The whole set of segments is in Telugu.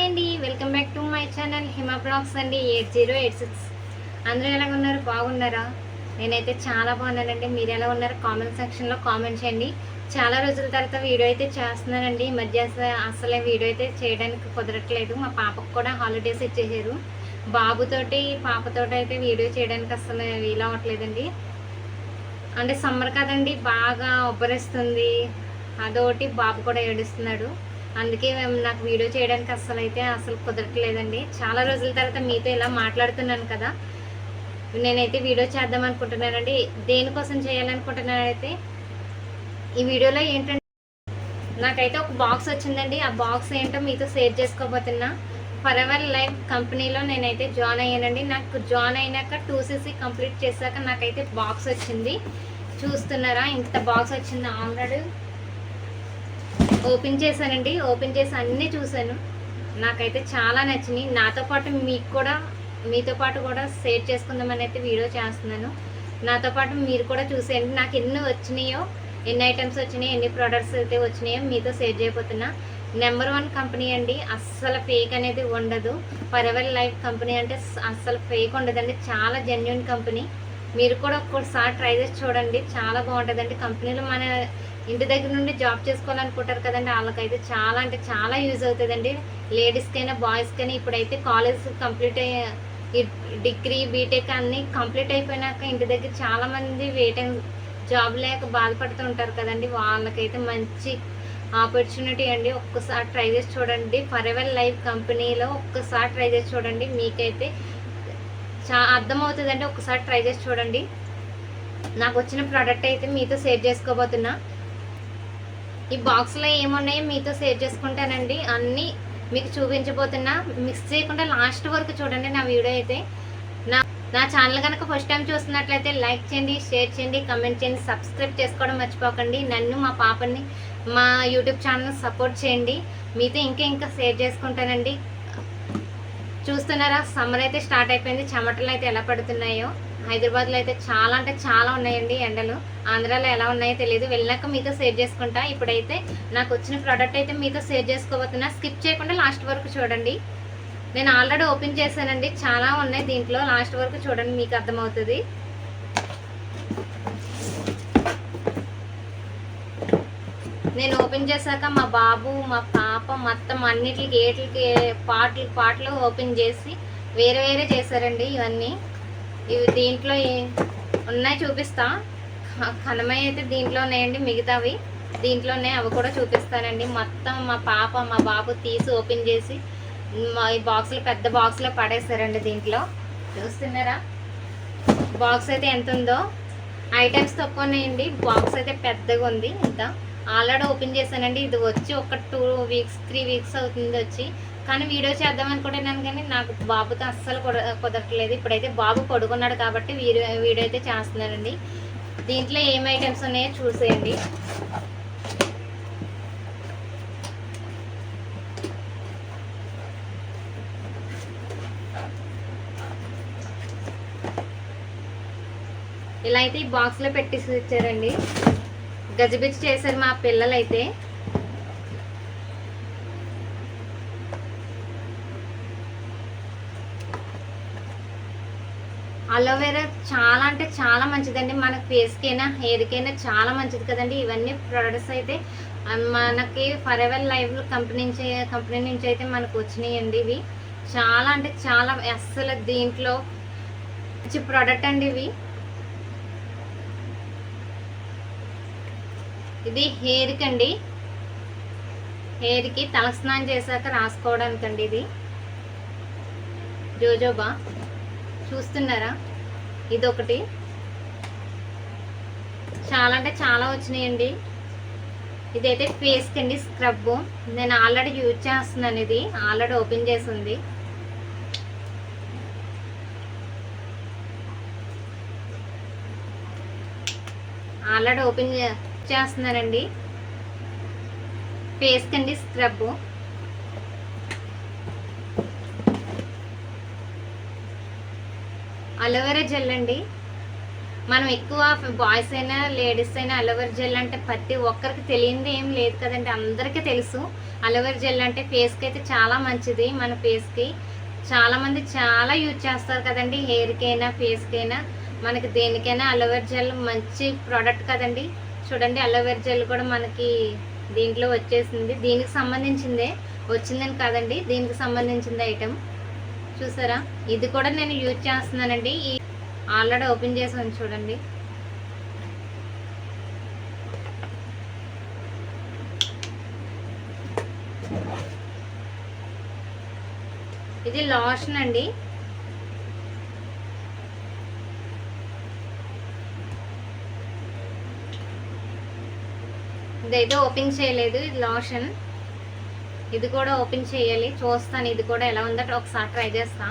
అండి, welcome back to my channel Hima blogs అండి 8086. అందరూ ఎలా ఉన్నారు? బాగున్నారా? నేనైతే చాలా బాగున్నానండి. మీరు ఎలా ఉన్నారు? కామెంట్ సెక్షన్లో కామెంట్ చేయండి. చాలా రోజుల తర్వాత వీడియో అయితే చేస్తున్నానండి. ఈ మధ్య అసలే వీడియో అయితే చేయడానికి కుదరట్లేదు. మా పాపకు కూడా హాలిడేస్ ఇచ్చేసారు. బాబుతోటి పాపతోటి అయితే వీడియో చేయడానికి అసలు వీలవ్వట్లేదండి. అంటే సమ్మర్ కదండి, బాగా ఉబ్బరిస్తుంది. అదొకటి, బాబు కూడా ఏడుస్తున్నాడు. అందుకే నాకు వీడియో చేయడానికి అసలు కుదరట్లేదండి. చాలా రోజుల తర్వాత మీతో ఇలా మాట్లాడుతున్నాను కదా, నేనైతే వీడియో చేద్దాం అనుకుంటున్నానండి. దేనికోసం చేయాలనుకుంటున్నానైతే ఈ వీడియోలో ఏంటంటే, నాకైతే ఒక బాక్స్ వచ్చిందండి. ఆ బాక్స్ ఏంటో మీతో షేర్ చేసుకోబోతున్నా. ఫరెవర్ లైఫ్ కంపెనీలో నేనైతే జాయిన్ అయ్యానండి. నాకు జాయిన్ అయినాక 2cc కంప్లీట్ చేశాక నాకైతే బాక్స్ వచ్చింది. చూస్తున్నారా, ఇంత బాక్స్ వచ్చింది. ఆల్రెడీ ఓపెన్ చేశానండి. ఓపెన్ చేసి అన్నీ చూశాను. నాకైతే చాలా నచ్చినాయి. మీతో పాటు కూడా షేర్ చేసుకుందామని అయితే వీడియో చేస్తున్నాను. నాతో పాటు మీరు కూడా చూసేయండి. నాకు ఎన్ని వచ్చినాయో, ఎన్ని ఐటమ్స్ వచ్చినాయో, ఎన్ని ప్రోడక్ట్స్ అయితే వచ్చినాయో మీతో షేర్ చేయబోతున్నా. నెంబర్ 1 కంపెనీ అండి. అస్సలు ఫేక్ అనేది ఉండదు. ఫరెవర్ లైఫ్ కంపెనీ అంటే అస్సలు ఫేక్ ఉండదండి. చాలా జెన్యున్ కంపెనీ. మీరు కూడా ఒక్కసారి ట్రై చేసి చూడండి. చాలా బాగుంటుందండి. కంపెనీలో మన ఇంటి దగ్గర నుండి జాబ్ చేసుకోవాలనుకుంటారు కదండి, వాళ్ళకైతే చాలా అంటే చాలా యూజ్ అవుతుందండి. లేడీస్కైనా బాయ్స్కైనా. ఇప్పుడైతే కాలేజ్ కంప్లీట్ డిగ్రీ బీటెక్ అన్నీ కంప్లీట్ అయిపోయినాక ఇంటి దగ్గర చాలామంది జాబ్ లేక బాధపడుతూ ఉంటారు కదండి, వాళ్ళకైతే మంచి ఆపర్చునిటీ అండి. ఒక్కసారి ట్రై చేసి చూడండి. ఫరెవర్ లైఫ్ కంపెనీలో ఒక్కసారి ట్రై చేసి చూడండి. మీకైతే అర్థమవుతుందండి. ఒక్కసారి ట్రై చేసి చూడండి. నాకు వచ్చిన ప్రోడక్ట్ అయితే మీతో షేర్ చేసుకోబోతున్నా. ఈ బాక్స్లో ఏమున్నాయో మీతో షేర్ చేసుకుంటానండి. అన్నీ మీకు చూపించబోతున్నా. మిక్స్ చేయకుండా లాస్ట్ వరకు చూడండి నా వీడియో అయితే. నా ఛానల్ కనుక ఫస్ట్ టైం చూస్తున్నట్లయితే లైక్ చేయండి, షేర్ చేయండి, కమెంట్ చేయండి, సబ్స్క్రైబ్ చేసుకోవడం మర్చిపోకండి. నన్ను, మా పాపని, మా యూట్యూబ్ ఛానల్ సపోర్ట్ చేయండి. మీతో ఇంకా షేర్ చేసుకుంటానండి. చూస్తున్నారా, సమ్మర్ అయితే స్టార్ట్ అయిపోయింది. చెమటలు అయితే ఎలా పడుతున్నాయో. హైదరాబాద్లో అయితే చాలా అంటే చాలా ఉన్నాయండి ఎండలు. ఆంధ్రాలో ఎలా ఉన్నాయో తెలియదు. వెళ్ళాక మీతో షేర్ చేసుకుంటా. ఇప్పుడైతే నాకు వచ్చిన ప్రోడక్ట్ అయితే మీతో షేర్ చేసుకోబోతున్నా. స్కిప్ చేయకుండా లాస్ట్ వరకు చూడండి. నేను ఆల్రెడీ ఓపెన్ చేశానండి. చాలా ఉన్నాయి దీంట్లో. లాస్ట్ వరకు చూడండి, మీకు అర్థమవుతుంది. నేను ఓపెన్ చేశాక మా బాబు, మా పాప మొత్తం అన్నిటికి ఏట్లకి పాటలు ఓపెన్ చేసి వేరే వేరే చేశారండి. ఇవి దీంట్లో ఉన్నాయి, చూపిస్తా. కనమయ్య అయితే దీంట్లో ఉన్నాయండి. మిగతావి దీంట్లోనే, అవి కూడా చూపిస్తానండి. మొత్తం మా పాప, మా బాబు తీసి ఓపెన్ చేసి ఈ బాక్స్లో, పెద్ద బాక్స్లో పడేస్తారండి. దీంట్లో చూస్తున్నారా, బాక్స్ అయితే ఎంత ఉందో. ఐటమ్స్ తక్కువ ఉన్నాయండి. బాక్స్ అయితే పెద్దగా ఉంది. ఇంత ఆల్రెడీ ఓపెన్ చేశానండి. ఇది వచ్చి ఒక 3 వీక్స్ అవుతుంది వచ్చి. కానీ వీడియో చేద్దాం అనుకుంటున్నాను, కానీ నాకు బాబుతో అస్సలు కుదరట్లేదు. ఇప్పుడైతే బాబు పడుకున్నాడు కాబట్టి వీడియో అయితే చేస్తున్నానండి. దీంట్లో ఏం ఐటమ్స్ ఉన్నాయో చూసేయండి. ఇలా అయితే ఈ బాక్స్లో పెట్టేసి ఇచ్చారండి. గజిబిజి చేశారు మా పిల్లలైతే. అలోవెరా చాలా అంటే చాలా మంచిదండి. మన ఫేస్కైనా హెయిర్కైనా చాలా మంచిది కదండి. ఇవన్నీ ప్రొడక్ట్స్ అయితే మనకి ఫరెవర్ లైఫ్ కంపెనీ నుంచి అయితే మనకు వచ్చినాయండి. ఇవి చాలా అంటే చాలా, అస్సలు దీంట్లో మంచి ప్రోడక్ట్ అండి. ఇది హెయిర్కి అండి. హెయిర్కి తలస్నానం చేశాక రాసుకోవడానికి అండి. ఇది జోజోబా. చూస్తున్నారా, ఇదొకటి. చాలా అంటే చాలా వచ్చినాయండి. ఇదైతే ఫేస్కి అండి, స్క్రబ్. నేను ఆల్రెడీ యూజ్ చేస్తున్నాను. ఇది ఆల్రెడీ ఓపెన్ చేసి ఉంది. ఆల్రెడీ ఓపెన్ చేస్తున్నానండి. ఫేస్కి అండి స్క్రబ్. అలోవెరా జెల్ అండి. మనం ఎక్కువ బాయ్స్ అయినా లేడీస్ అయినా అలోవెరా జెల్ అంటే ప్రతి ఒక్కరికి తెలియంది ఏం లేదు కదండి, అందరికీ తెలుసు. అలోవెరా జెల్ అంటే ఫేస్కి అయితే చాలా మంచిది. మన ఫేస్కి చాలామంది చాలా యూజ్ చేస్తారు కదండి, హెయిర్కి అయినా ఫేస్కి అయినా మనకి దేనికైనా అలోవెరా జెల్ మంచి ప్రోడక్ట్ కదండి. చూడండి అలోవెరా జెల్ కూడా మనకి దీంట్లో వచ్చేసింది, దీనికి సంబంధించిందే వచ్చిందని కాదండి, దీనికి సంబంధించింది ఐటెం. చూసారా, ఇది కూడా నేను యూజ్ చేస్తున్నానండి. ఆల్రెడీ ఓపెన్ చేసాను చూడండి. ఇది లోషన్ అండి. ఇదైతే ఓపెన్ చేయలేదు, ఇది లోషన్. ఇది కూడా ఓపెన్ చేయాలి, చూస్తాను ఇది కూడా ఎలా ఉందో ఒకసారి ట్రై చేస్తా.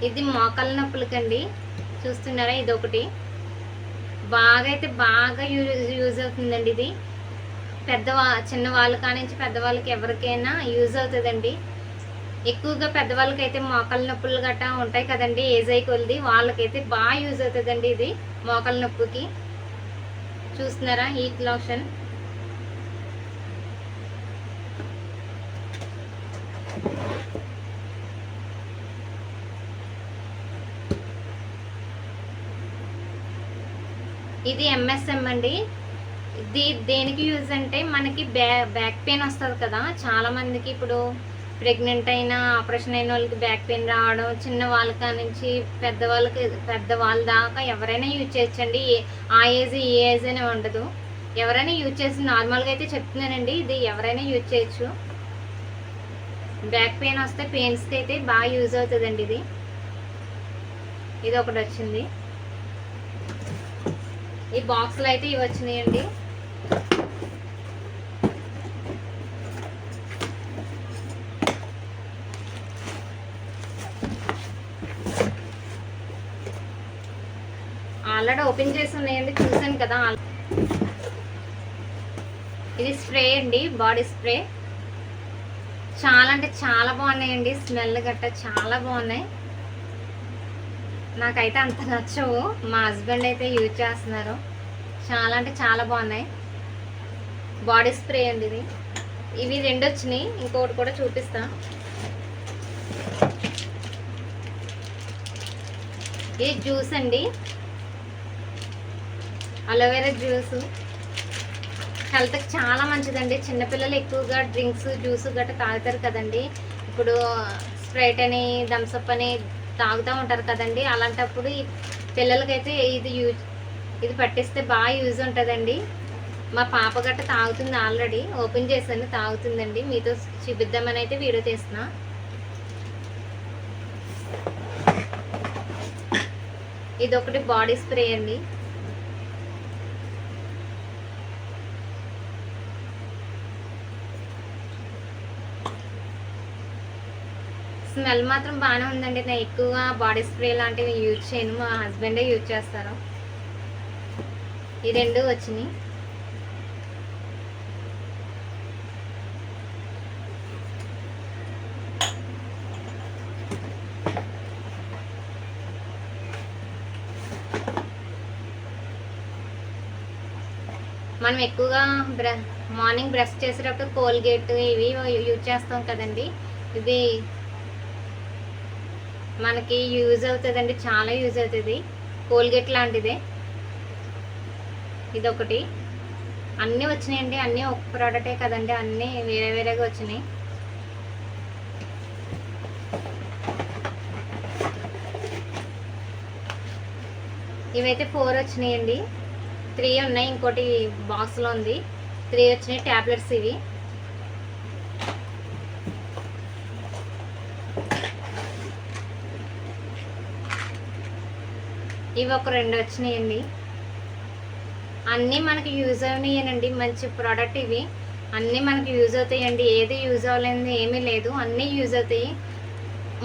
ఇది మోకాళ్ళ నొప్పులకండి, చూస్తున్నారా, ఇది ఒకటి బాగా అయితే బాగా యూజ్ అవుతుందండి. ఇది చిన్న వాళ్ళ కానించి పెద్దవాళ్ళకి ఎవరికైనా యూజ్ అవుతుందండి. ఎక్కువగా పెద్దవాళ్ళకి అయితే మోకాళ్ళ నొప్పులు గట్టా ఉంటాయి కదండి, ఏజ్ అయి కొలిది వాళ్ళకైతే బాగా యూజ్ అవుతుందండి ఇది మోకాళ్ళ నొప్పికి. చూస్తున్నారా హీట్ లోషన్. ఇది ఎంఎస్ఎం అండి. ఇది దేనికి యూజ్ అంటే మనకి బ్యాక్ పెయిన్ వస్తుంది కదా చాలా మందికి. ఇప్పుడు ప్రెగ్నెంట్ అయినా ఆపరేషన్ అయిన వాళ్ళకి బ్యాక్ పెయిన్ రావడం, చిన్న వాళ్ళ నుంచి పెద్దవాళ్ళ దాకా ఎవరైనా యూజ్ చేయొచ్చండి. ఆ ఏజ్ ఈ ఏజ్ అనే ఉండదు, ఎవరైనా యూజ్ చేసి నార్మల్గా అయితే చెప్తున్నానండి, ఇది ఎవరైనా యూజ్ చేయొచ్చు. బ్యాక్ పెయిన్ వస్తే పెయిన్స్కి అయితే బాగా యూజ్ అవుతుందండి. ఇది ఒకటి వచ్చింది. ఈ బాక్స్లో అయితే ఇవి వచ్చినాయండి. ఆల్రెడీ ఓపెన్ చేసి ఉన్నాయండి, చూసాను కదా. ఇది స్ప్రే అండి, బాడీ స్ప్రే. చాలా అంటే చాలా బాగున్నాయండి, స్మెల్ గట్ట చాలా బాగున్నాయి. నాకైతే అంత నచ్చవు, మా హస్బెండ్ అయితే యూజ్ చేస్తున్నారు. చాలా అంటే చాలా బాగున్నాయి. బాడీ స్ప్రే అండి ఇది. ఇవి రెండు వచ్చినాయి, ఇంకొకటి కూడా చూపిస్తా. ఇది జ్యూస్ అండి, అలోవెరా జ్యూస్. హెల్త్కి చాలా మంచిదండి. చిన్నపిల్లలు ఎక్కువగా డ్రింక్స్ జ్యూస్ గట్రా తాగుతారు కదండి. ఇప్పుడు స్ప్రైట్ అని థమ్స్అప్ అని తాగుతూ ఉంటారు కదండి. అలాంటప్పుడు పిల్లలకైతే ఇది పట్టిస్తే బాగా యూజ్ ఉంటుందండి. మా పాప గట్ట తాగుతుంది, ఆల్రెడీ ఓపెన్ చేశాను, తాగుతుందండి. మీతో చూపిద్దామని అయితే వీడియో తీస్తున్నా. ఇది ఒకటి బాడీ స్ప్రే అండి. స్మెల్ మాత్రం బాగానే ఉందండి. నేను ఎక్కువగా బాడీ స్ప్రే లాంటివి యూజ్ చేయను, మా హస్బెండే యూజ్ చేస్తారు. ఈ రెండు వచ్చినాయి. మనం ఎక్కువగా మార్నింగ్ బ్రష్ చేసేటప్పుడు కోల్గేట్ ఇవి యూజ్ చేస్తాం కదండి. ఇది మనకి యూజ్ అవుతుందండి, చాలా యూజ్ అవుతుంది. కోల్గేట్ లాంటిదే. ఇదొకటి. అన్నీ వచ్చినాయండి, అన్నీ ఒక ప్రోడక్టే కదండి, అన్నీ వేరే వేరేగా వచ్చినాయి. ఇవైతే 4 వచ్చినాయండి. 3 ఉన్నాయి, ఇంకోటి బాక్స్లో ఉంది. 3 వచ్చినాయి ట్యాబ్లెట్స్ ఇవి. ఇవి ఒక 2 వచ్చినాయండి. అన్నీ మనకి యూజ్ అవునాయండి, మంచి ప్రోడక్ట్ ఇవి. అన్నీ మనకి యూజ్ అవుతాయండి, ఏది యూజ్ అవ్వలేదు ఏమీ లేదు, అన్నీ యూజ్ అవుతాయి.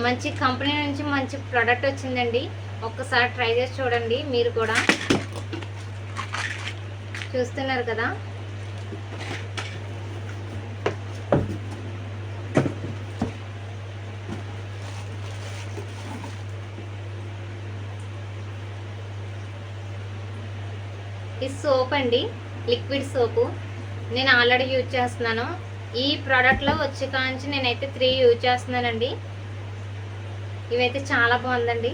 మంచి కంపెనీ నుంచి మంచి ప్రోడక్ట్ వచ్చిందండి. ఒక్కసారి ట్రై చేసి చూడండి మీరు కూడా. చూస్తున్నారు కదా. ఇది సోప్ అండి, లిక్విడ్ సోపు. నేను ఆల్రెడీ యూజ్ చేస్తున్నాను. ఈ ప్రోడక్ట్లో వచ్చి కాంచి నేనైతే 3 యూజ్ చేస్తున్నానండి. ఇవైతే చాలా బాగుందండి.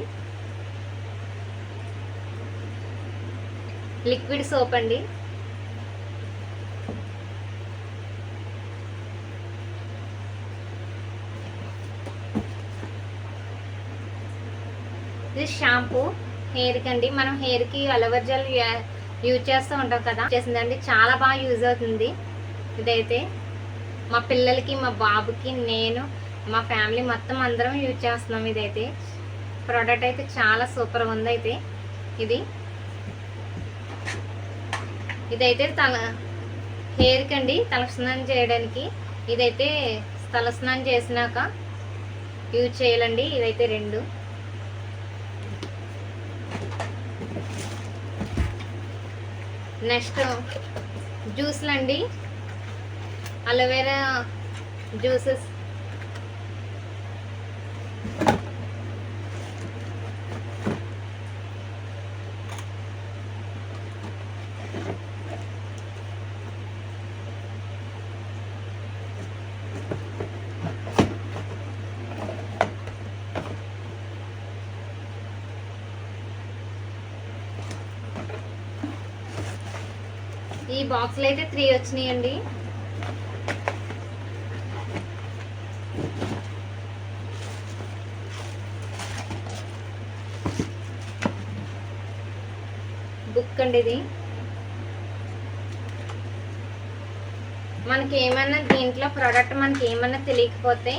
లిక్విడ్ సోప్ అండి. ఇది షాంపూ హెయిర్కి అండి. మనం హెయిర్కి అలోవెరా జెల్ యూజ్ చేస్తూ ఉంటాం కదా, చేసిందండి. చాలా బాగా యూజ్ అవుతుంది. ఇదైతే మా పిల్లలకి, మా బాబుకి, నేను, మా ఫ్యామిలీ మొత్తం అందరం యూజ్ చేస్తున్నాం. ఇదైతే ప్రోడక్ట్ అయితే చాలా సూపర్గా ఉంది. అయితే ఇదైతే హెయిర్కి అండి, తలస్నానం చేయడానికి. ఇదైతే తలస్నానం చేసినాక యూజ్ చేయాలండి. ఇదైతే 2. నెక్స్ట్ జ్యూస్లు అండి, అలోవెరా జ్యూసెస్. ఈ బాక్స్లో అయితే 3 వచ్చినాయండి. బుక్ అండి ఇది. మనకి ఏమన్నా దీంట్లో ప్రోడక్ట్ మనకి ఏమన్నా తెలియకపోతే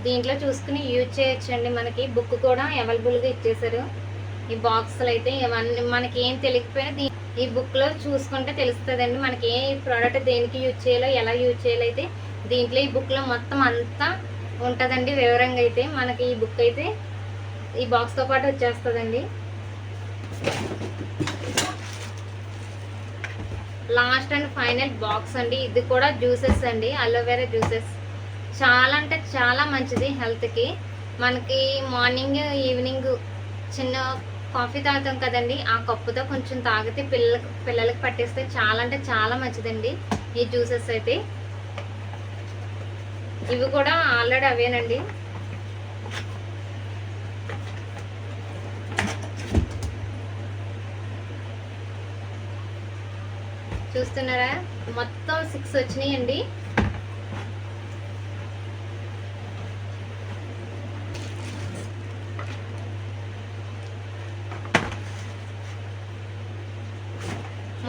దీంట్లో చూసుకుని యూజ్ చేయొచ్చండి. మనకి బుక్ కూడా అవైలబుల్గా ఇచ్చేసారు. ఈ బాక్స్లో అయితే ఇవన్నీ మనకి ఏం తెలియకపోయినా ఈ బుక్లో చూసుకుంటే తెలుస్తుందండి. మనకి ఏ ప్రోడక్ట్ దేనికి యూజ్ చేయాలో, ఎలా యూజ్ చేయాలో అయితే దీంట్లో ఈ బుక్లో మొత్తం అంతా ఉంటుందండి వివరంగా. అయితే మనకి ఈ బుక్ అయితే ఈ బాక్స్తో పాటు వచ్చేస్తుందండి. లాస్ట్ అండ్ ఫైనల్ బాక్స్ అండి. ఇది కూడా జ్యూసెస్ అండి, అలోవెరా జ్యూసెస్. చాలా అంటే చాలా మంచిది హెల్త్కి. మనకి మార్నింగ్ ఈవినింగ్ చిన్న కాఫీ తాగుతాం కదండి, ఆ కప్పుతో కొంచెం తాగితే పిల్లలకి పట్టేస్తే చాలా అంటే చాలా మంచిదండి ఈ జ్యూసెస్ అయితే. ఇవి కూడా ఆల్రెడీ అవేనండి. చూస్తున్నారా, మొత్తం 6 వచ్చినాయండి.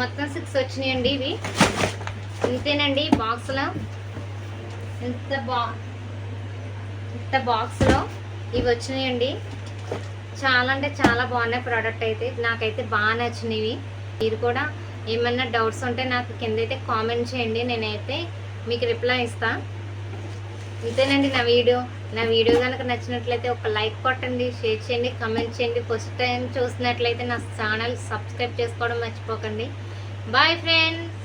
మొత్తం 6 వచ్చినాయండి. ఇవి ఇంతేనండి బాక్స్లో. ఇంత బాక్స్లో ఇవి వచ్చినాయండి. చాలా అంటే చాలా బాగున్నాయి ప్రోడక్ట్ అయితే. నాకైతే బాగా నచ్చినవి. మీరు కూడా ఏమన్నా డౌట్స్ ఉంటే నాకు కింద అయితే కామెంట్ చేయండి, నేనైతే మీకు రిప్లై ఇస్తాను. ఇంతేనండి నా వీడియో కనుక నచ్చినట్లయితే ఒక లైక్ కొట్టండి, షేర్ చేయండి, కామెంట్ చేయండి. ఫస్ట్ టైం చూసినట్లయితే నా ఛానల్ సబ్స్క్రైబ్ చేసుకోవడం మర్చిపోకండి. Bye friends.